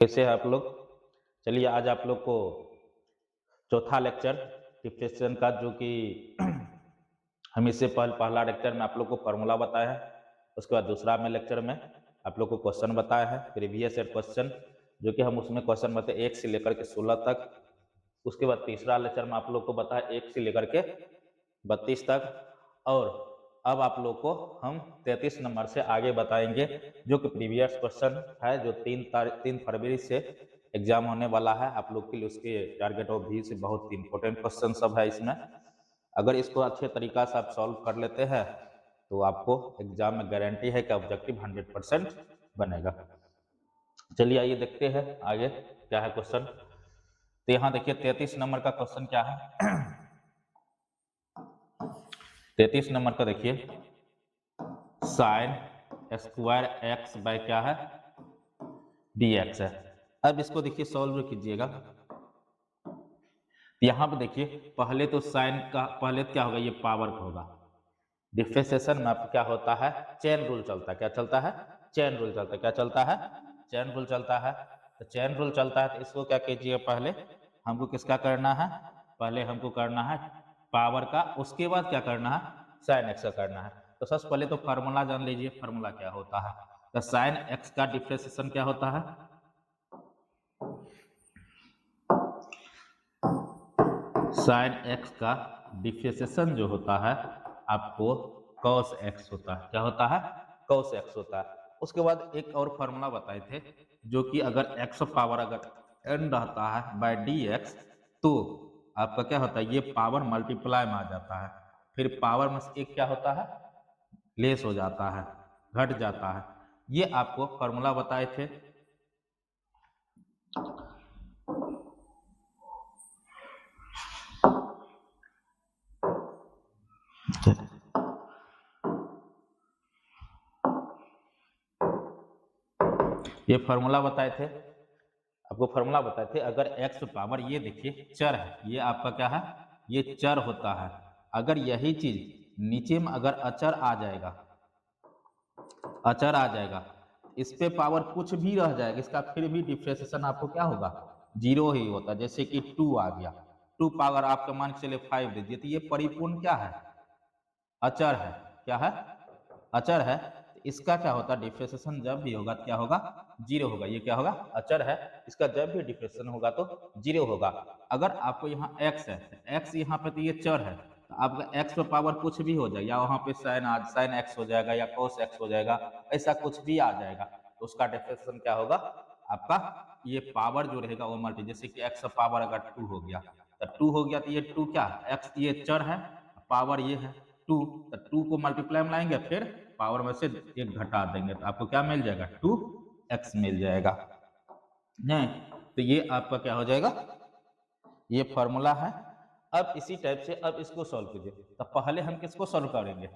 कैसे हैं आप लोग? चलिए आज आप लोग को चौथा लेक्चर डिफरेंशिएशन का जो कि हम इससे पहला लेक्चर में आप लोग को फार्मूला बताया है। उसके बाद दूसरा में लेक्चर में आप लोग को क्वेश्चन बताया है, प्रीवियस ईयर क्वेश्चन, जो कि हम उसमें क्वेश्चन बताए 1 से लेकर के 16 तक। उसके बाद तीसरा लेक्चर में आप लोग को बताया 1 से लेकर के 32 तक। और अब आप लोग को हम 33 नंबर से आगे बताएंगे, जो कि प्रीवियस क्वेश्चन है, जो 3 फरवरी से एग्जाम होने वाला है आप लोग के लिए। उसके टारगेट ऑफ व्यू से बहुत इंपॉर्टेंट क्वेश्चन सब है इसमें। अगर इसको अच्छे तरीका से आप सॉल्व कर लेते हैं तो आपको एग्जाम में गारंटी है कि ऑब्जेक्टिव 100% बनेगा। चलिए आइए देखते हैं आगे क्या है क्वेश्चन। तो यहाँ देखिए 33 नंबर का क्वेश्चन क्या है। 33 नंबर का देखिए, साइन स्क्वायर एक्स बाय क्या है, dx है। अब इसको देखिए सॉल्व कीजिएगा। यहाँ पे देखिए पहले तो साइन का पहले क्या होगा, ये पावर का होगा। डिफरेंशिएशन में आपको क्या होता है, चेन रूल चलता है। क्या चलता है? चेन रूल चलता है। क्या चलता है? चेन रूल चलता है। तो चेन रूल चलता है तो इसको क्या कीजिए, पहले हमको किसका करना है, पहले हमको करना है पावर का, उसके बाद क्या करना है, साइन एक्स का करना है। तो सबसे पहले तो फार्मूला जान लीजिए, फार्मूला क्या होता है। तो साइन एक्स का डिफरेंशिएशन क्या होता है, साइन एक्स का डिफरेंशिएशन जो होता है आपको cos x होता है। क्या होता है? cos x होता है। उसके बाद एक और फॉर्मूला बताए थे, जो कि अगर x पावर अगर n रहता है बाय dx, तो आपका क्या होता है, ये पावर मल्टीप्लाई में आ जाता है। फिर पावर में से एक क्या होता है, लेस हो जाता है, घट जाता है। ये आपको फॉर्मूला बताए थे। ये फॉर्मूला बताए थे, आपको फॉर्मूला बताए थे। अगर x पावर, ये देखिए चर है, ये आपका क्या है, ये चर होता है। अगर यही चीज नीचे में अगर अचर आ जाएगा, अचर आ जाएगा, इस पे पावर कुछ भी रह जाएगा, इसका फिर भी डिफरेंशिएशन आपको क्या होगा, जीरो ही होता। जैसे कि 2 आ गया, 2 पावर आपका मान के चले 5 दे दिए, तो ये परिपूर्ण क्या है, अचर है। क्या है? अचर है। तो इसका क्या होता है, डिफरेंशिएशन जब भी होगा तो क्या होगा, जीरो होगा। ये क्या होगा, अचर है, इसका जब भी डिफरेंशिएशन होगा तो जीरो होगा। अगर आपको यहाँ x है, x यहाँ पे तो ये चर है, तो आपका x पे पावर कुछ भी हो जाए, या वहाँ पे साइन x हो जाएगा, या cos x हो जाएगा, ऐसा कुछ भी आ जाएगा, तो उसका डिफरेंशिएशन क्या होगा, आपका ये पावर जो रहेगा वो मल्टी, जैसे कि x पावर अगर 2 हो गया, तो 2 हो गया, तो ये 2 क्या, x ये चर है, पावर ये है 2, तो 2 को मल्टीप्लाई में लाएंगे, फिर पावर में से एक घटा देंगे, तो आपको क्या मिल जाएगा, 2x मिल जाएगा। नहीं, तो ये आपका क्या हो जाएगा, ये फॉर्मूला है। अब इसी टाइप से अब इसको सॉल्व कीजिए। तो पहले हम किसको सॉल्व करेंगे,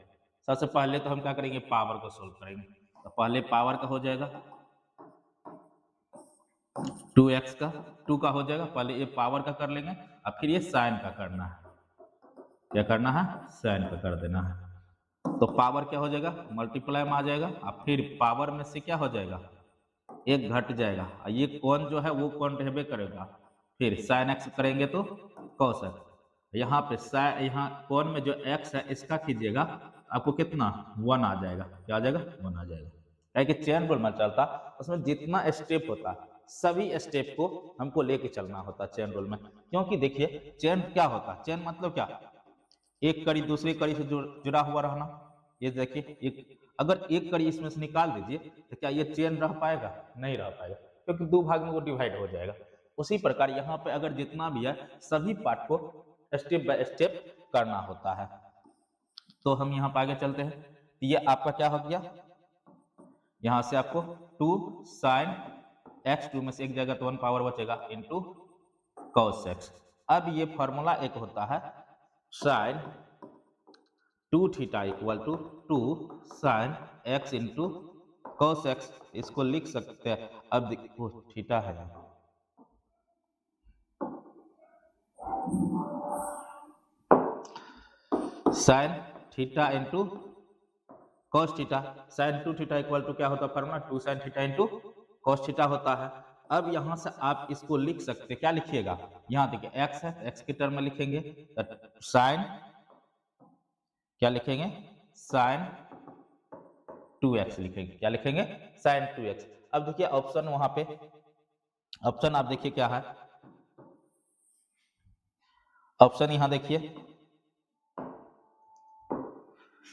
सबसे पहले तो हम क्या करेंगे, पावर को सॉल्व करेंगे। तो पहले पावर का हो जाएगा 2x का, 2 का हो जाएगा, पहले ये पावर का कर लेंगे, अब फिर ये साइन का करना है। क्या करना है, साइन का कर देना है। तो पावर क्या हो जाएगा, मल्टीप्लाई में आ जाएगा, और फिर पावर में से क्या हो जाएगा, एक घट जाएगा, और ये कौन जो है वो कौन रहबे करेगा, फिर साइन एक्स करेंगे तो कॉस एक्स। यहाँ पे साइन, यहाँ कौन में जो एक्स है इसका कीजिएगा, आपको कितना 1 आ जाएगा। क्या आ जाएगा, 1 आ जाएगा। क्या कि चेन रूल में चलता, उसमें जितना स्टेप होता है सभी स्टेप को हमको लेके चलना होता है चेन रूल में। क्योंकि देखिए चेन क्या होता है, चेन मतलब क्या, एक कड़ी दूसरी कड़ी से जुड़ा हुआ रहना। ये देखिए एक, अगर एक कड़ी इसमें से निकाल दीजिए तो क्या ये चेन रह पाएगा, नहीं रह पाएगा, क्योंकि 2 भाग में वो डिवाइड हो जाएगा। उसी प्रकार यहाँ पे अगर जितना भी है सभी पार्ट को स्टेप बाय स्टेप करना होता है। तो हम यहाँ पे आगे चलते हैं। ये आपका क्या हो गया, यहाँ से आपको 2 साइन एक्स, 2 में से एक जगह तो 1 पावर बचेगा, इंटू कॉस एक्स। अब ये फॉर्मूला एक होता है sine 2 theta equal to 2 sine x into cos x, इसको लिख सकते हैं। अब देखो थीटा है, sine theta into cos theta, sine 2 theta equal to क्या होता है formula, 2 sine theta into cos theta होता है। अब यहां से आप इसको लिख सकते, क्या लिखिएगा, यहां देखिए एक्स है, एक्स के टर्म में लिखेंगे साइन, क्या लिखेंगे, साइन 2x लिखेंगे, क्या लिखेंगे, साइन 2x। अब देखिए ऑप्शन वहां पे, ऑप्शन आप देखिए क्या है, ऑप्शन यहां देखिए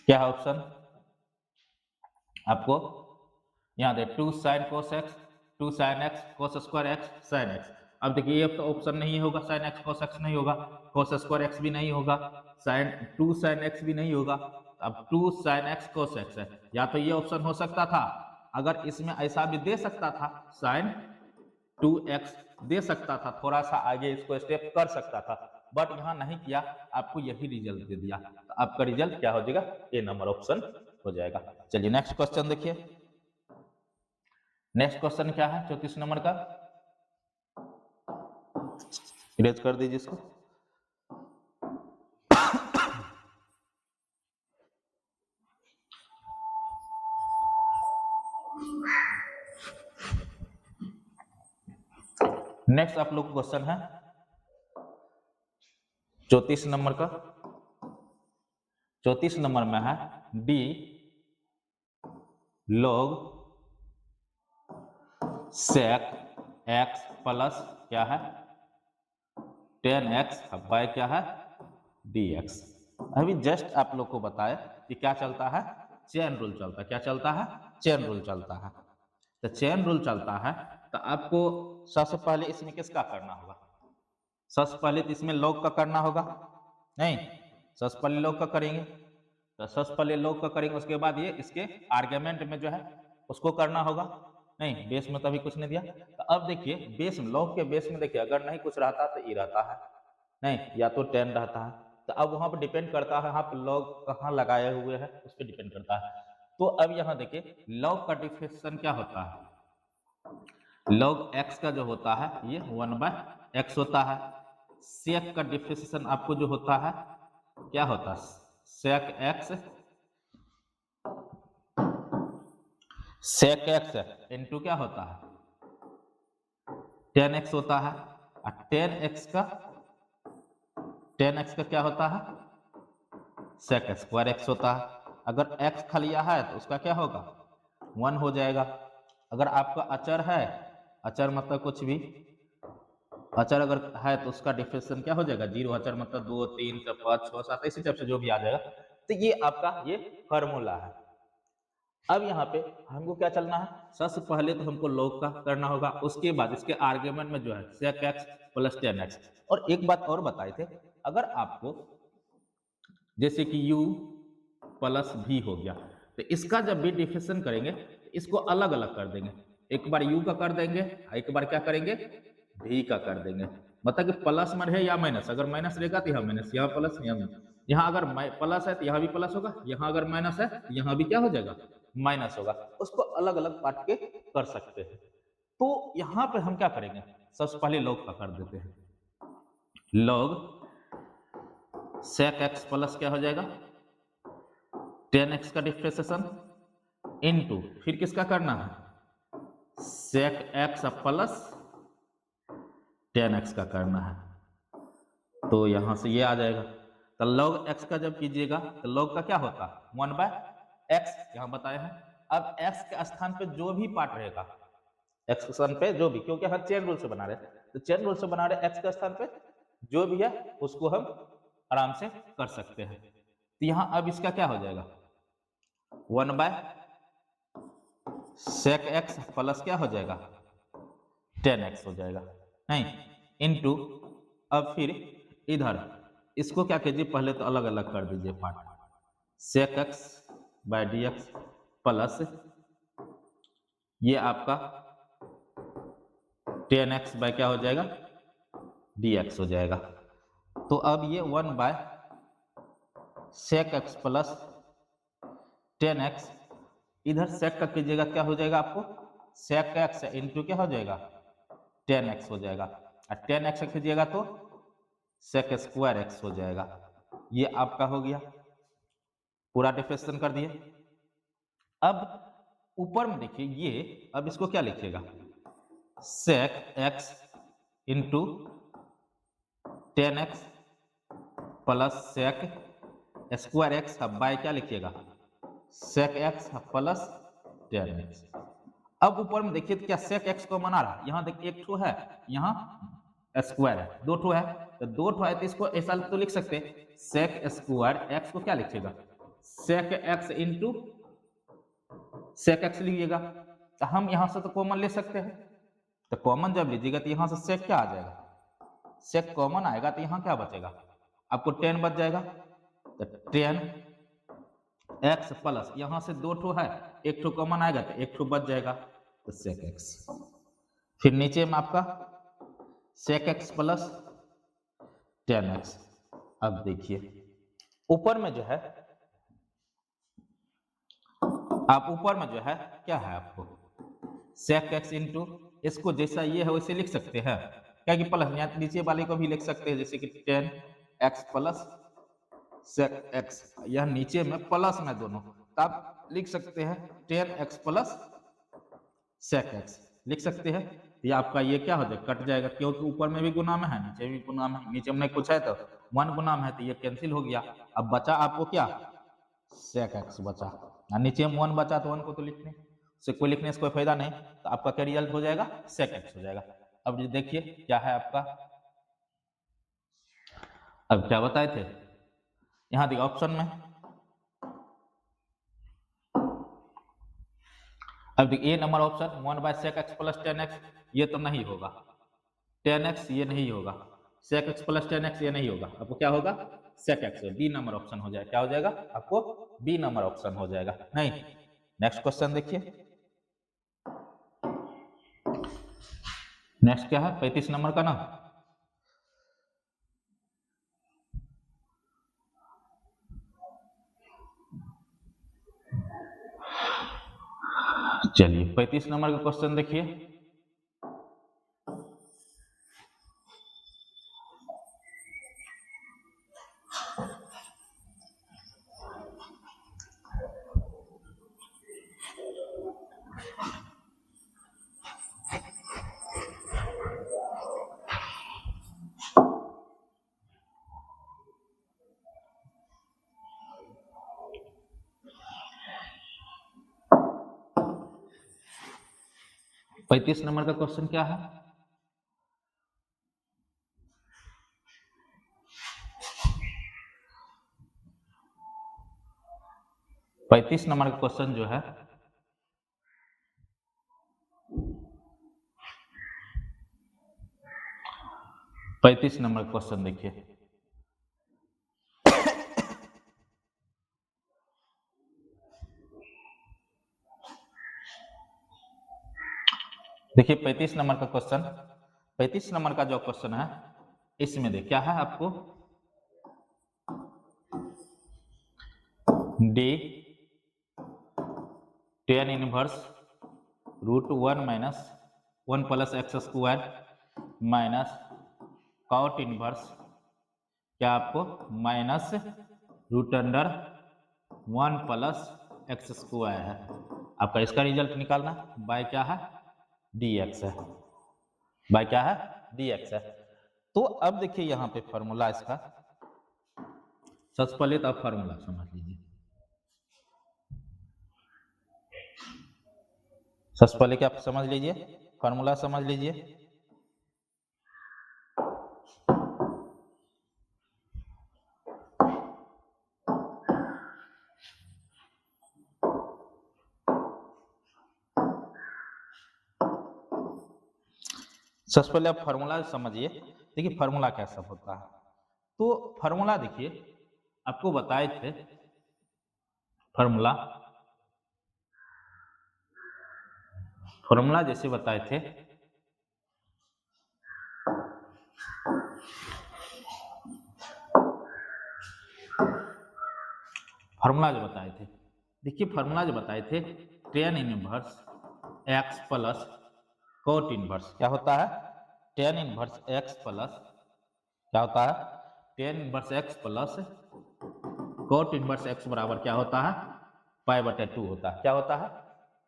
क्या है ऑप्शन आपको, यहाँ दे 2 sine cos x, 2 sine x cos square x sine x. अब देखिए ये तो ऑप्शन नहीं होगा, साइन एक्स कोस एक्स नहीं होगा, कोस स्क्वायर एक्स भी नहीं होगा, साइन 2 साइन एक्स भी नहीं होगा। अब 2 साइन एक्स कोस एक्स है, या तो ये ऑप्शन हो सकता था, अगर इसमें ऐसा भी दे सकता था साइन 2x दे सकता था, थोड़ा सा आगे इसको स्टेप कर सकता था, बट यहाँ नहीं किया, आपको यही रिजल्ट दे दिया। तो आपका रिजल्ट क्या हो जाएगा, ए नंबर ऑप्शन हो जाएगा। चलिए नेक्स्ट क्वेश्चन देखिए, नेक्स्ट क्वेश्चन क्या है 34 नंबर का, इरेज कर दीजिए इसको। नेक्स्ट आप लोग क्वेश्चन है 34 नंबर का, 34 नंबर में है D log sec x plus क्या है 10x बाय क्या है dx। अभी जस्ट आप लोग को बताया कि क्या चलता है, चेन रूल चलता है, क्या चलता है, चेन रूल चलता है। तो चेन रूल चलता है, तो आपको सबसे पहले इसमें किसका करना होगा, सबसे पहले तो इसमें log का करना होगा, नहीं सबसे पहले log का करेंगे, तो सबसे पहले log का करेंगे, उसके बाद ये इसके आर्ग्यूमेंट में जो है उसको करना होगा, नहीं बेस में तो अभी कुछ नहीं दिया। तो अब देखिए बेस में, log के बेस में देखिए अगर नहीं कुछ रहता तो ये रहता है, नहीं या तो 10 रहता है, तो अब वहां पर डिपेंड करता है आप log कहाँ लगाए हुए हैं उस पर डिपेंड करता है। तो अब यहाँ देखिए log का डिफिनेशन क्या होता है, log x का जो होता है ये 1/x होता है, sec का डिफिनेशन आपको जो होता है क्या होता है, sec x, sec x into क्या होता है 10x होता है, और 10x का क्या होता है sec स्क्वायर x होता है। अगर x खलिया है तो उसका क्या होगा 1 हो जाएगा। अगर आपका अचर है, अचर मतलब कुछ भी, अचर अगर है तो उसका डिफिनेशन क्या हो जाएगा 0, अचर मतलब 2 3 5 6 7 इसी टाइप से जो भी आ जाएगा। तो ये आपका ये फॉर्मूला है। अब यहाँ पे हमको क्या चलना है, सबसे पहले तो हमको log का करना होगा, उसके बाद इसके आर्ग्यूमेंट में जो है sec x प्लस 10x। और एक बात और बताए थे, अगर आपको जैसे कि u प्लस भी हो गया, तो इसका जब भी डिफिनेशन करेंगे इसको अलग अलग कर देंगे, एक बार u का कर देंगे, एक बार क्या करेंगे भी का कर देंगे। मतलब कि प्लस में रहे या माइनस, अगर माइनस रहेगा तो यहाँ माइनस, यहाँ प्लस, यहाँ अगर प्लस है तो यहाँ भी प्लस होगा, यहाँ अगर माइनस है तो यहाँ भी क्या हो जाएगा माइनस होगा, उसको अलग अलग बांट के कर सकते हैं। तो यहाँ पे हम क्या करेंगे, सबसे पहले log का कर देते हैं, log sec x प्लस क्या हो जाएगा 10x का डिफरेंशिएशन इनटू फिर किसका करना है sec x प्लस 10x का करना है, तो यहां से ये आ जाएगा। तो log x का जब कीजिएगा तो log का क्या होता है 1/x, यहां बताए हैं। अब x के स्थान पे जो भी पार्ट रहेगा, x के स्थान पे जो भी, क्योंकि हम चेन रूल से बना रहे हैं, तो चेन रूल से बना रहे x के स्थान पे जो भी है उसको हम आराम से कर सकते हैं। तो यहाँ अब इसका क्या हो जाएगा 1/sec x प्लस क्या हो जाएगा 10x हो जाएगा, नहीं इनटू, अब फिर इधर इसको क्या कीजिए पहले तो अलग अलग कर दीजिए part, sec x by dx plus ये आपका 10x बाय क्या हो जाएगा dx हो जाएगा। तो अब ये 1/sec x प्लस 10x, इधर sec का कीजिएगा क्या हो जाएगा आपको sec x इंटू क्या हो जाएगा 10x हो जाएगा, और 10x कीजिएगा तो sec स्क्वायर x हो जाएगा। ये आपका हो गया, पूरा डिफरेंशिएशन कर दिए। अब ऊपर में देखिए ये, अब इसको क्या लिखिएगा sec x into 10x plus sec square x by क्या लिखिएगा, सेक एक्स प्लस 10x। अब ऊपर में देखिए तो क्या सेक एक्स को मना रहा है, यहाँ देखिए एक ठो है, यहाँ स्क्वायर है, दो ठो है, तो दो ठो है तो इसको ऐसा तो लिख सकते हैं, सेक स्क्वायर एक्स को क्या लिखिएगा, sec x into sec x लीजिएगा। तो हम यहाँ से तो कॉमन ले सकते हैं, तो कॉमन जब लीजिएगा तो यहाँ से सेक क्या आ जाएगा, सेक कॉमन आएगा तो यहाँ क्या बचेगा, आपको 10 बच जाएगा। तो 10 एक्स प्लस यहाँ से दो ठो है, एक ठो कॉमन आएगा तो एक ठो बच जाएगा, तो सेक एक्स। फिर नीचे में आपका सेक एक्स प्लस 10x। अब देखिए ऊपर में जो है, आप ऊपर में जो है क्या है आपको सेक एक्स इंटू, इसको जैसा ये है वैसे लिख सकते हैं, क्या कि प्लस यहाँ नीचे वाले को भी लिख सकते हैं, जैसे कि 10x प्लस सेक एक्स, यह नीचे में प्लस में दोनों, तो आप लिख सकते हैं 10x प्लस सेक एक्स लिख सकते हैं। ये आपका ये क्या हो जाएगा, कट जाएगा, क्योंकि ऊपर में भी गुना में है नीचे भी गुना में है, नीचे में नहीं कुछ है तो 1 गुना में है तो ये कैंसिल हो गया। अब बचा आपको क्या, सेक एक्स बचा, नीचे में 1 बचा तो 1 को तो लिखने से कोई लिखने से कोई फायदा नहीं, तो आपका क्या रिजल्ट हो जाएगा, सेक एक्स हो जाएगा। अब ये देखिए क्या है आपका, अब क्या बताए थे, यहाँ देखिए ऑप्शन में, अब देखिए A number option 1 by sec x plus 10x, ये तो नहीं होगा, 10x ये नहीं होगा, सेक एक्स प्लस 10x ये नहीं होगा, आपको क्या होगा, sec x, B number option हो जाएगा, क्या हो जाएगा आपको, बी नंबर ऑप्शन हो जाएगा। नहीं, नेक्स्ट क्वेश्चन देखिए, नेक्स्ट क्या है 35 नंबर का ना, चलिए 35 नंबर का क्वेश्चन देखिए, पैंतीस नंबर का क्वेश्चन क्या है, पैंतीस नंबर का क्वेश्चन जो है, पैंतीस नंबर का क्वेश्चन देखिए, देखिए 35 नंबर का क्वेश्चन, 35 नंबर का जो क्वेश्चन है इसमें देखिए क्या है आपको, d 10 inverse root 1 minus 1 plus x square minus cot inverse क्या आपको minus root under 1 plus x square है, आपका इसका रिजल्ट निकालना बाय क्या है, dx है, बाय क्या है, dx है। तो अब देखिए यहाँ पे फॉर्मूला इसका, सबसे पहले तो आप फॉर्मूला समझ लीजिए, सबसे पहले क्या आप समझ लीजिए, फॉर्मूला समझ लीजिए, सबसे पहले आप फार्मूला समझिए। देखिए फार्मूला कैसा होता है, तो फार्मूला देखिए आपको बताए थे, फार्मूला फार्मूला जैसे बताए थे, फार्मूला जो बताए थे, देखिए फार्मूला जो बताए थे 10 inverse x plus cot inverse क्या होता है, 10 इनवर्स एक्स प्लस क्या होता है, 10 inverse x plus cot inverse x बराबर क्या होता है, पाई बटे 2 होता है, क्या होता है,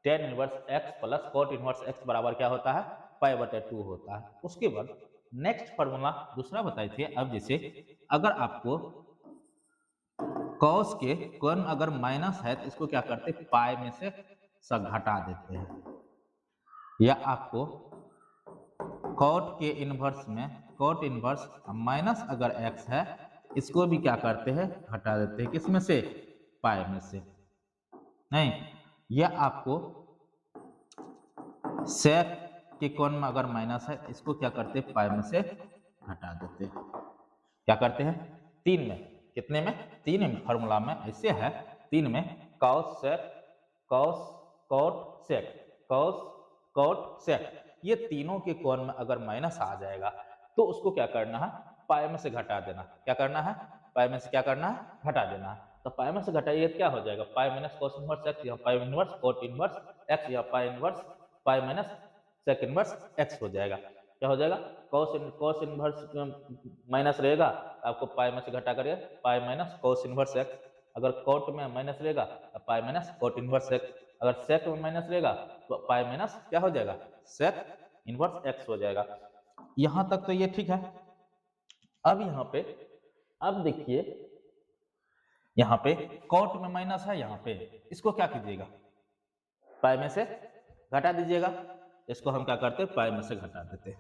10 inverse x plus cot inverse x बराबर क्या होता है, π/2 होता है। उसके बाद नेक्स्ट फार्मूला दूसरा बताए थे। अब जैसे अगर आपको कॉस के कोण अगर माइनस है तो इसको क्या करते हैं, पाई में से घटा देते हैं। या आपको कॉट के इनवर्स में कॉट इनवर्स माइनस अगर एक्स है इसको भी क्या करते हैं, घटा देते हैं। किसमें से, पाई में से। नहीं, यह आपको सेक के कोण में अगर माइनस है इसको क्या करते हैं, पाई में से घटा देते हैं। क्या करते हैं, तीन में, कितने में, तीन फार्मूला में ऐसे है। तीन में cos sec, cos cot sec, cos cot sec, ये तीनों के कोण में अगर माइनस आ जाएगा तो उसको क्या करना है, पाई में से घटा देना। क्या करना है, पाई में से क्या करना है, घटा देना है। तो पाई में से घटाइए क्या हो जाएगा, pi minus cos inverse x, या pi inverse cot inverse x, या pi inverse pi minus sec inverse x हो जाएगा। क्या हो जाएगा, कॉस इनवर्स माइनस रहेगा तो आपको पाई में से घटा करिए pi minus cos inverse x. अगर कॉट में माइनस रहेगा तो pi minus cot inverse x. अगर सेक में माइनस रहेगा तो पाई माइनस क्या हो जाएगा, सेक इनवर्स एक्स हो जाएगा। यहां तक तो ये ठीक है। अब यहाँ पे, अब देखिए यहाँ पे कॉट में माइनस है, यहाँ पे इसको क्या कीजिएगा, पाई में से घटा दीजिएगा। इसको हम क्या करते हैं, पाई में से घटा देते हैं।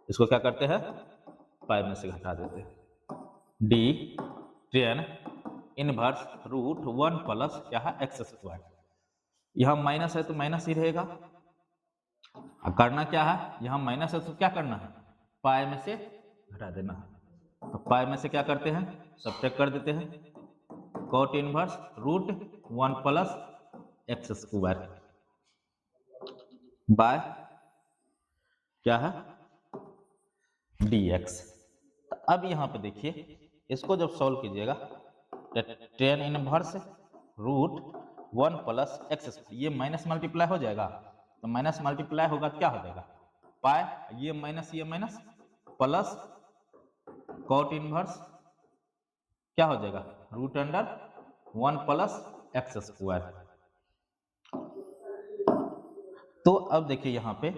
इसको क्या करते हैं, पाई में से घटा देते हैं। D tan inverse root 1 plus क्या है, एक्स स्क्वायर। यहाँ माइनस है तो माइनस ही रहेगा। करना क्या है, यहाँ माइनस है तो क्या करना है, पाई में से घटा देना है। तो पाई में से क्या करते हैं, सब्ट्रैक्ट कर देते हैं। Cot inverse root 1 plus x square by क्या है, dx। तो अब यहाँ पे देखिए, इसको जब सॉल्व कीजिएगा तो tan inverse root 1 plus x, ये माइनस मल्टीप्लाई हो जाएगा। तो माइनस मल्टीप्लाई होगा क्या हो जाएगा, पाई, ये माइनस प्लस कॉट इनवर्स क्या हो जाएगा, root under 1 plus x square. तो अब देखिए यहाँ पे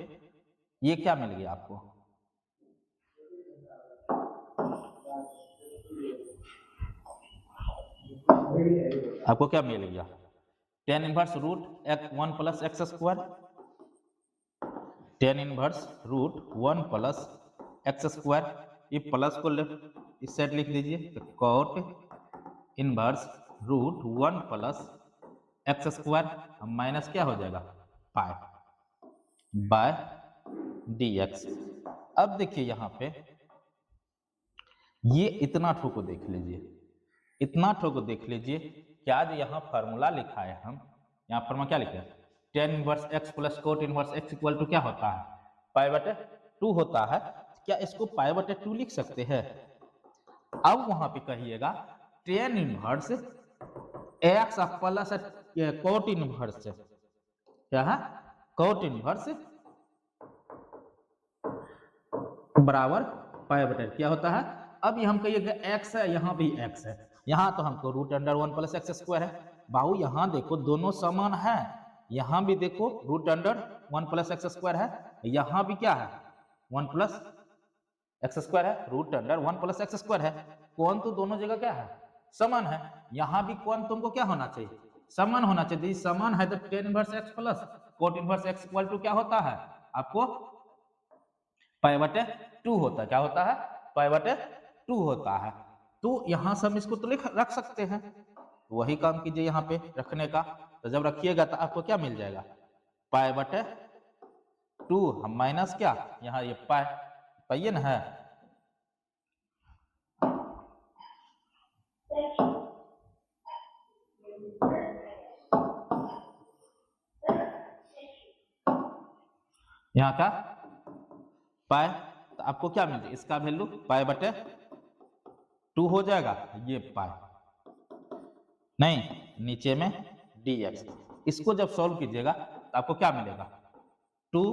ये क्या मिल गया आपको, आपको क्या मिल गया, tan inverse root 1 plus x square, tan inverse root 1 plus x square. ये प्लस को इस साइड लिख दीजिए, तो cot inverse root 1 plus x square minus क्या हो जाएगा, पाई बाय dx। अब देखिए यहाँ पे ये इतना ठो को देख लीजिए, इतना ठो को देख लीजिए। क्या जो यहाँ फार्मूला लिखा है, हम यहाँ फार्मूला क्या लिखे, tan inverse x plus cot inverse x equal to क्या होता है, π/2 होता है। क्या इसको π/2 लिख सकते हैं। अब वहां पे कहिएगा tan inverse x plus cot inverse क्या है, कोट इनवर्स बराबर π/2 क्या होता है। अब ये हम कहिएगा x है, यहाँ भी x है, यहाँ तो हमको root under 1 plus x square है। बाहू यहाँ देखो दोनों समान है, यहाँ भी देखो root under 1 plus x square है, यहाँ भी क्या है 1 प्लस एक्स स्क्वायर है, root under 1 plus x square है। कोण तो दोनों जगह क्या है, समान है। यहाँ भी कोण तुमको क्या होना चाहिए, समान होना चाहिए। समान है तो tan inverse x plus cot inverse x equal to क्या होता है, आपको π/2 होता है। क्या होता है, π/2 होता है। तो यहां से हम इसको तो रख सकते हैं, वही काम कीजिए यहाँ पे रखने का। तो जब रखिएगा तो आपको क्या मिल जाएगा, π/2 हम माइनस क्या, यहाँ ये पाई पाइए ना है, यहाँ का पाई। तो आपको क्या मिल जाए, इसका वैल्यू π/2 हो जाएगा, ये पाई नहीं, नीचे में dx। इसको जब सॉल्व कीजिएगा तो आपको क्या मिलेगा, 2,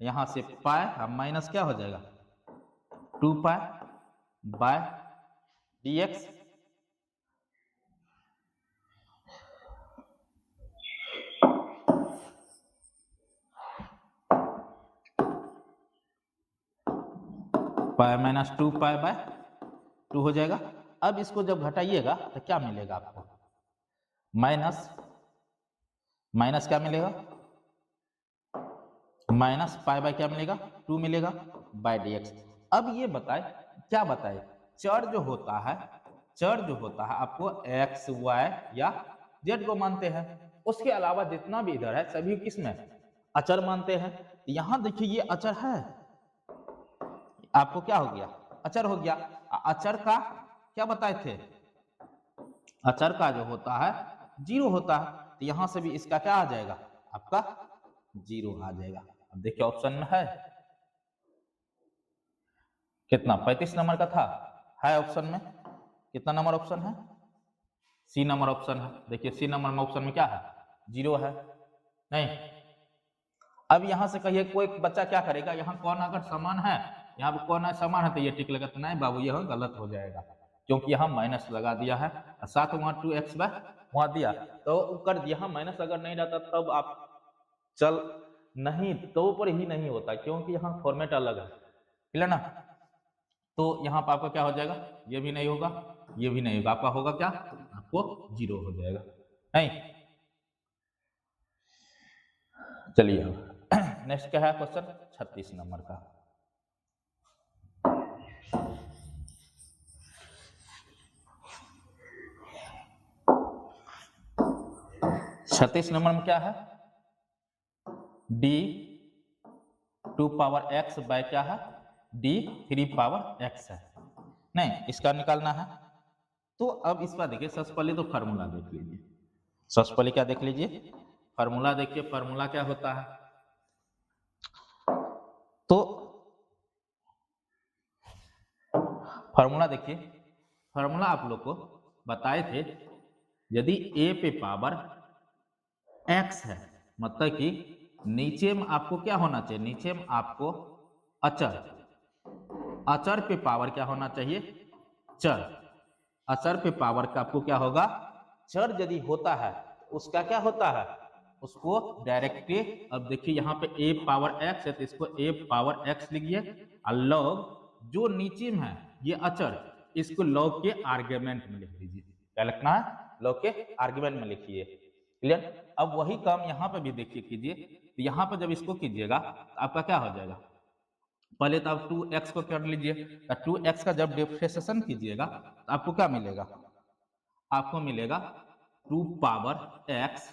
यहां से पाई हम माइनस क्या हो जाएगा 2 pi by dx। Pi minus 2 pi by 2 हो जाएगा। अब इसको जब घटाइएगा तो क्या मिलेगा आपको, माइनस माइनस क्या मिलेगा, माइनस पाई बाय क्या मिलेगा 2 मिलेगा बाय dx। अब ये बताए, क्या बताए, चर जो होता है, चर जो होता है आपको x y या z को मानते हैं, उसके अलावा जितना भी इधर है सभी किसमें अचर मानते हैं। यहां देखिए ये अचर है, आपको क्या हो गया, अचर हो गया। अचर का क्या बताए थे, अचर का जो होता है 0 होता है, तो यहां से भी इसका क्या आ जाएगा, आपका 0 आ जाएगा। अब देखिए ऑप्शन में है कितना, 35 नंबर का था, है ऑप्शन में, कितना नंबर ऑप्शन है, सी नंबर ऑप्शन है। देखिए सी नंबर में ऑप्शन में क्या है, 0 है, नहीं। अब यहां से कहिए कोई बच्चा क्या करेगा, यहाँ कौन अगर समान है, यहाँ पे कौन है समान है तो ये टिक लगा, तो नहीं बाबू यह गलत हो जाएगा, क्योंकि यहाँ माइनस लगा दिया है, साथ वहां 2x बाय वहां दिया तो कर दिया, माइनस अगर नहीं रहता तब आप चल नहीं तो ऊपर ही नहीं होता, क्योंकि यहाँ फॉर्मेट अलग है, क्लियर ना। तो यहाँ पर आपका क्या हो जाएगा, ये भी नहीं होगा, ये भी नहीं होगा, आपका होगा क्या, आपको 0 हो जाएगा, नहीं। चलिए अब नेक्स्ट क्या है क्वेश्चन 36 नंबर का। 36 नंबर में क्या है, d2 पावर x बाय क्या है, d3 पावर x है, नहीं इसका निकालना है। तो अब इस बार देखिए सबसे पहले तो फार्मूला देख लीजिए, सबसे पहले क्या देख लीजिए, फार्मूला देखिए, फार्मूला क्या होता है, तो फार्मूला देखिए, फार्मूला आप लोग को बताए थे, यदि a पे पावर x है, मतलब कि नीचे में आपको क्या होना चाहिए, नीचे में आपको अचर, अचर पे पावर क्या होना चाहिए, चर, अचर पे पावर का आपको क्या होगा, चर यदि होता है उसका क्या होता है, उसको डायरेक्ट, अब देखिए यहाँ पे a पावर x है तो इसको a पावर x लिखिए, और लॉग जो नीचे में है ये अचर, इसको लॉग के आर्गुमेंट में लिख दीजिए, क्या लिखना है, लॉग के आर्गुमेंट में लिखिए, क्लियर। अब वही काम यहाँ पे भी देखिए कीजिए, तो यहाँ पे जब इसको कीजिएगा तो आपका क्या हो जाएगा, पहले तो आप 2x को कर लीजिए, तो 2x का जब डिफरेंशिएशन कीजिएगा तो आपको क्या मिलेगा, आपको मिलेगा 2 पावर x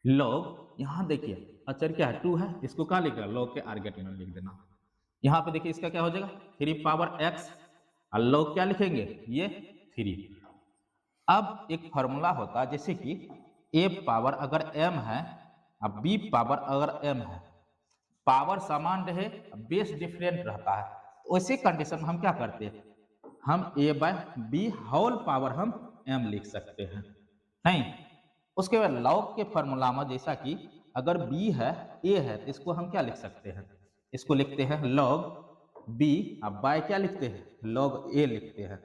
लॉग, यहाँ देखिए अचर क्या है 2 है, इसको क्या लिख रहा लॉग के आर्गुमेंट में लिख देना, यहाँ पे देखिए इसका क्या हो जाएगा 3 पावर x, और लॉग क्या लिखेंगे ये 3। अब एक फॉर्मूला होता है जैसे कि a पावर अगर m है, अब b पावर अगर m है, पावर समान रहे बेस डिफरेंट रहता है, उसी कंडीशन में हम क्या करते हैं, हम a by b whole power हम m लिख सकते हैं, नहीं। उसके बाद लॉग के फॉर्मूला में जैसा कि अगर b है a है तो इसको हम क्या लिख सकते हैं, इसको लिखते हैं लॉग b, अब बाय क्या लिखते हैं, लॉग a लिखते हैं,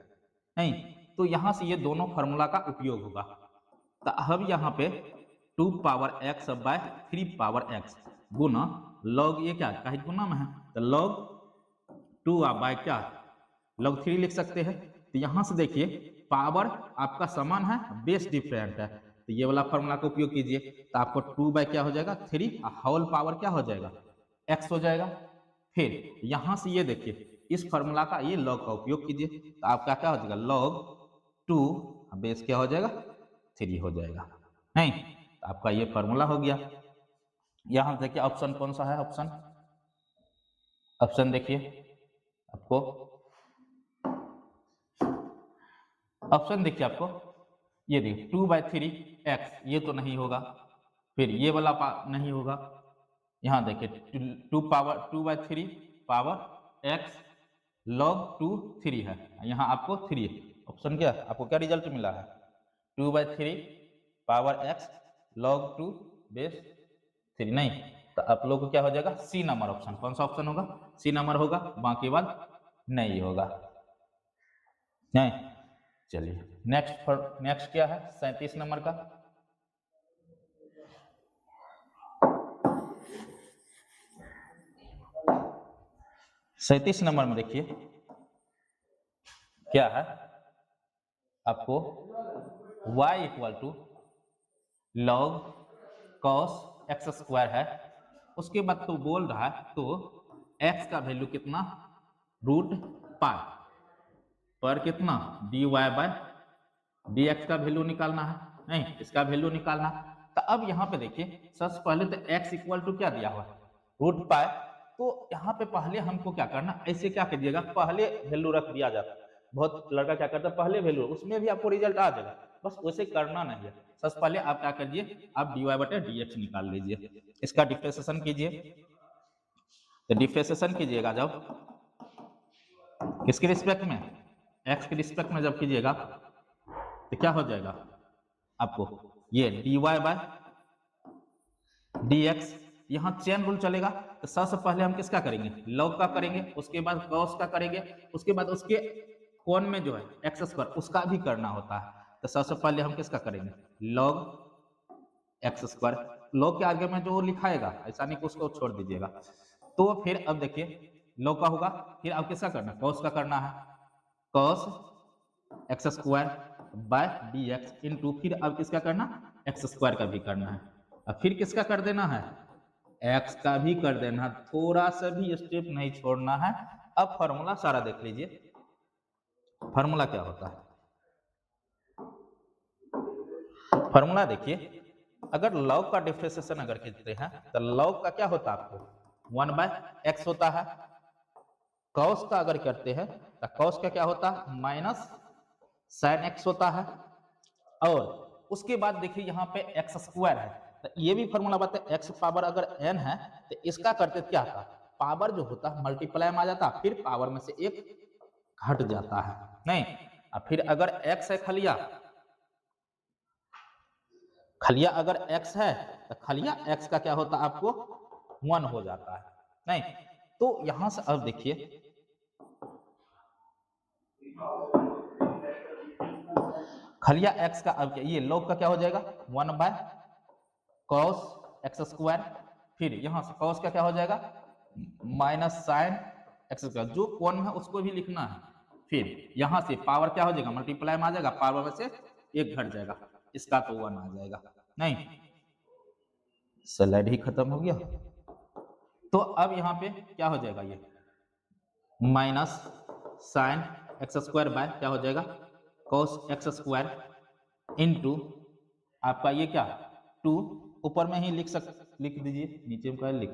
नहीं। तो यहां से ये दोनों फॉर्मूला का उपयोग होगा, तो अब यहाँ पे 2 power x by 3 power x गुना लॉग, ये क्या कहीं गुना में है तो लॉग 2 बाय क्या लॉग 3 लिख सकते हैं। तो यहाँ से देखिए पावर आपका समान है बेस डिफरेंट है, तो ये वाला फॉर्मूला का उपयोग कीजिए, तो आपको 2 बाय क्या हो जाएगा 3, होल पावर क्या हो जाएगा x हो जाएगा। फिर यहाँ से ये देखिए इस फॉर्मूला का ये लॉग का उपयोग कीजिए, तो आपका क्या हो जाएगा लॉग 2 बेस क्या हो जाएगा 3 हो जाएगा, नहीं। तो आपका ये फॉर्मूला हो गया। यहाँ देखिए ऑप्शन कौन सा है, ऑप्शन, ऑप्शन देखिए आपको, ऑप्शन देखिए आपको, ये देखिए 2 बाय 3 x, ये तो नहीं होगा, फिर ये वाला नहीं होगा, यहाँ देखिए 2 power 2 by 3 power x log 2 3 है, यहाँ आपको 3, ऑप्शन क्या आपको क्या रिजल्ट मिला है 2 by 3 power x log 2 base 3, नहीं। तो आप लोग को क्या हो जाएगा सी नंबर ऑप्शन, कौन सा ऑप्शन होगा, सी नंबर होगा, बाकी बात नहीं होगा, नहीं। चलिए नेक्स्ट, नेक्स्ट क्या है 37 नंबर का। 37 नंबर में देखिए क्या है, आपको y equal to log cos x square है। उसके बाद तो बोल रहा है तो x का वैल्यू कितना, रूट पाई पर कितना dy बाय dx का वैल्यू निकालना है, नहीं इसका वैल्यू निकालना है। तो अब यहाँ पे देखिए सबसे पहले तो x इक्वल टू क्या दिया हुआ है, रूट पाई। तो यहाँ पे पहले हमको क्या करना, ऐसे क्या कीजिएगा, पहले वैल्यू रख दिया जाता है। बहुत लड़का क्या करता है, पहले वैल्यू, उसमें भी आपको रिजल्ट आ जाएगा, बस वैसे करना नहीं है। सबसे पहले आप क्या करिए, आप dy बटे dx निकाल लीजिए, इसका डिफरेंशिएशन कीजिए। तो डिफरेंशिएशन कीजिएगा जब किसके रिस्पेक्ट में, x के रिस्पेक्ट में जब कीजिएगा तो क्या हो जाएगा आपको, ये dy बाय dx। यहाँ चेन रूल चलेगा, तो सबसे पहले हम किसका करेंगे, लॉग का करेंगे, उसके बाद कॉस का करेंगे, उसके बाद उसके कोण में जो है एक्स स्क्वायर उसका भी करना होता है। तो सबसे पहले हम किसका करेंगे, लॉग एक्स स्क्वायर। लॉग के आगे में जो लिखाएगा ऐसा नहीं कि उसको छोड़ दीजिएगा। तो फिर अब देखिए लॉग का होगा, फिर अब किसका करना, कॉस का करना है, cos x square bye D x into, फिर अब किसका करना, एक्स स्क्वायर का भी करना है, अब फिर किसका कर देना है, एक्स का भी कर देना है, थोड़ा सा भी स्टेप नहीं छोड़ना है। अब फॉर्मूला सारा देख लीजिए, फॉर्मूला क्या होता है, फॉर्मूला देखिए, अगर लॉग का डिफरेंशिएशन अगर खींचते हैं तो लॉग का क्या होता है आपको 1 बाय एक्स होता है। कॉस का अगर करते हैं तो कॉस का क्या होता है, माइनस साइन एक्स होता है। और उसके बाद देखिए यहाँ पे एक्स स्क्वायर है, तो ये भी फॉर्मूला बताए, एक्स पावर अगर एन है तो इसका करते क्या था, पावर जो होता है मल्टीप्लाई में आ जाता, फिर पावर में से एक घट जाता है, नहीं। और फिर अगर एक्स है खलिया, खलिया अगर x है तो खलिया x का क्या होता है आपको 1 हो जाता है, नहीं। तो यहां से अब देखिए खलिया x का अब क्या, ये लॉग का क्या हो जाएगा 1 बाय कॉस एक्स स्क्वायर, फिर यहां से कॉस का क्या हो जाएगा माइनस साइन एक्स स्क्वायर, जो कोण है उसको भी लिखना है। फिर यहां से पावर क्या हो जाएगा, मल्टीप्लाई में आ जाएगा, पावर में से एक घट जाएगा, इसका तो 1 आ जाएगा, नहीं। स्लाइड ही खत्म हो गया। तो अब यहाँ पे क्या हो जाएगा, ये minus sine x square by क्या हो जाएगा कॉस एक्स स्क्वायर इंटू आपका ये क्या 2, ऊपर में ही लिख दीजिए, नीचे में लिख,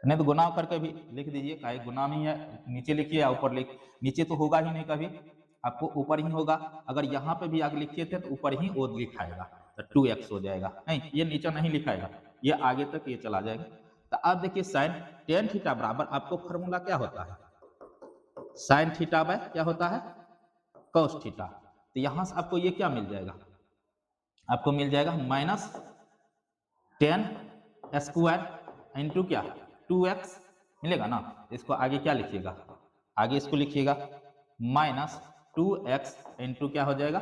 नहीं तो गुना करके भी लिख दीजिए, काहे गुना में है, नीचे लिखिए या ऊपर लिख, नीचे तो होगा ही नहीं कभी, आपको ऊपर ही होगा। अगर यहाँ पे भी आगे लिखिए थे तो ऊपर ही वो लिखाएगा, तो 2x हो जाएगा, नहीं ये नीचे नहीं लिखाएगा, ये आगे तक ये चला जाएगा। तो अब देखिए साइन टेन थीटा बराबर आपको फॉर्मूला क्या होता है, साइन थीटा बाय क्या होता है कॉस थीटा। तो यहां से आपको ये क्या मिल जाएगा, आपको मिल जाएगा माइनस 10 स्क्वायर इंटू क्या 2x मिलेगा ना। इसको आगे क्या लिखिएगा, आगे इसको लिखिएगा माइनस 2x इंटू क्या हो जाएगा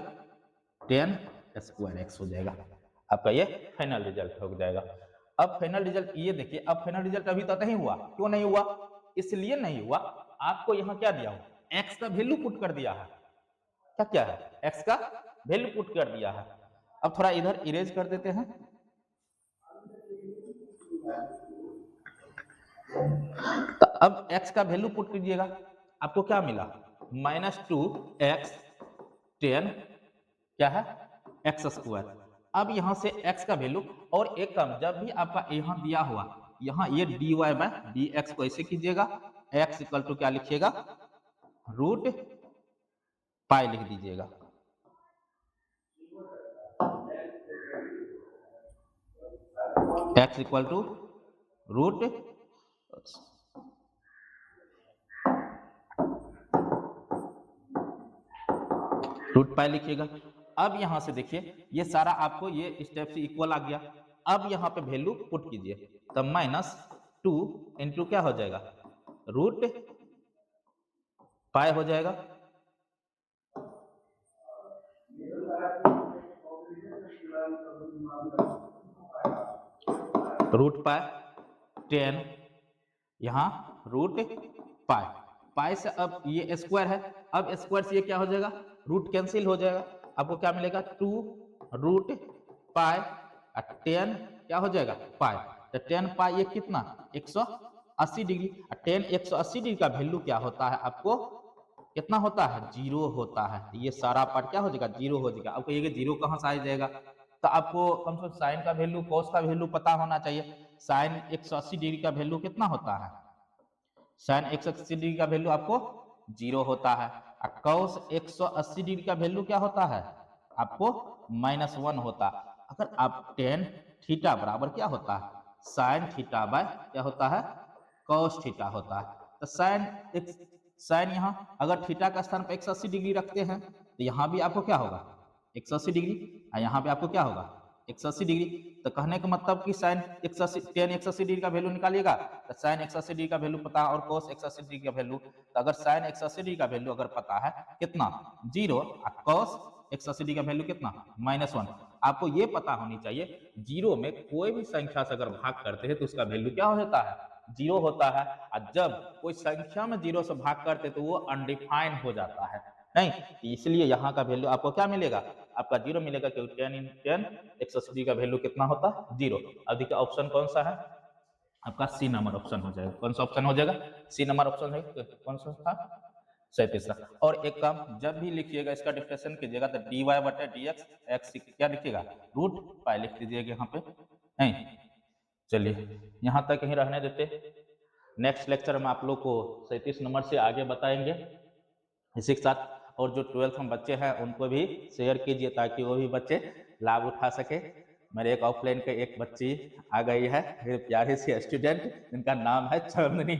10 स्क्वायर x हो जाएगा। आपका ये फाइनल रिजल्ट हो जाएगा। अब फाइनल रिजल्ट ये देखिए, अब फाइनल रिजल्ट अभी तक नहीं हुआ, क्यों नहीं हुआ, इसलिए नहीं हुआ, आपको यहाँ क्या दिया हो x का वैल्यू पुट कर दिया है, क्या क्या है x का वैल्यू पुट कर दिया है। अब थोड़ा इधर इरेज कर देते हैं, तो अब x का वैल्यू पुट कीजिएगा, आपको क्या मिला -2x 10 क्या है एक्स स्क्वायर। अब यहां से x का वैल्यू और एक कम, जब भी आपका यहां दिया हुआ यहां ये dy बाय dx को ऐसे कीजिएगा, x इक्वल टू क्या लिखिएगा रूट पाई लिख दीजिएगा, x equal to root pi लिखिएगा। अब यहां से देखिए ये सारा आपको ये स्टेप से इक्वल आ गया। अब यहाँ पे वैल्यू पुट कीजिए, तब -2 इंटू क्या हो जाएगा रूट पाई हो जाएगा, रूट पाई 10 यहाँ रूट पाई, पाई से अब ये स्क्वायर है, अब स्क्वायर से ये क्या हो जाएगा, रूट कैंसिल हो जाएगा, आपको क्या मिलेगा 2 रूट पाई 10 क्या हो जाएगा पाई, तो 10 पाई ये कितना 180 डिग्री, 10 180 डिग्री का वैल्यू क्या होता है आपको कितना होता है, जीरो होता है। ये सारा पार्ट क्या हो जाएगा, जीरो हो जाएगा। आपको ये जीरो कहाँ से आ जाएगा, तो आपको कम से कम साइन का वैल्यू कॉस का वैल्यू पता होना चाहिए। साइन 180 डिग्री का वैल्यू कितना होता है, साइन 180 डिग्री का वैल्यू आपको जीरो होता है, और कॉस 180 डिग्री का वैल्यू क्या होता है आपको -1 होता है। अगर आप टेन थीटा बराबर क्या होता है, साइन थीटा बाय क्या होता है, कॉस थीटा होता है। तो साइन यहाँ अगर थीटा का स्थान पर 180 डिग्री रखते हैं तो यहाँ भी आपको क्या होगा 180 डिग्री, और यहाँ पे आपको क्या होगा 180 डिग्री। तो कहने का मतलब कि साइन 180 टेन 180 डिग्री का वैल्यू निकालिएगा तो साइन 180 डिग्री का वैल्यू पता है और कोस 180 डिग्री का वैल्यू, तो अगर साइन 180 डिग्री का वैल्यू अगर पता है कितना जीरो, और कॉस 180 डिग्री का वैल्यू कितना -1, आपको ये पता होनी चाहिए जीरो में कोई भी संख्या से अगर भाग करते हैं तो उसका वैल्यू क्या हो जाता है, जीरो होता है। और जब कोई संख्या में जीरो से भाग करते तो वो अनडिफाइंड हो जाता है, नहीं, इसलिए यहाँ का वैल्यू आपको क्या मिलेगा, आपका जीरो मिलेगा, क्योंकि 10 इन 10 180 का वैल्यू कितना होता है जीरो। अब देखिए ऑप्शन कौन सा है आपका, सी नंबर ऑप्शन हो जाएगा। कौन सा ऑप्शन हो जाएगा, सी नंबर ऑप्शन है, कौन सा था 37। और एक काम जब भी लिखिएगा इसका डिफरेंशिएशन कीजिएगा तो dy बटे dx x क्या लिखिएगा रूट पाई लिख दीजिएगा यहाँ पे, नहीं चलिए यहाँ तक ही रहने देते। नेक्स्ट लेक्चर में आप लोग को 37 नंबर से आगे बताएंगे इसी के साथ। और जो 12th में बच्चे हैं उनको भी शेयर कीजिए ताकि वो भी बच्चे लाभ उठा सके। मेरे एक ऑफलाइन के एक बच्ची आ गई है, मेरे प्यारे से स्टूडेंट जिनका नाम है चांदनी।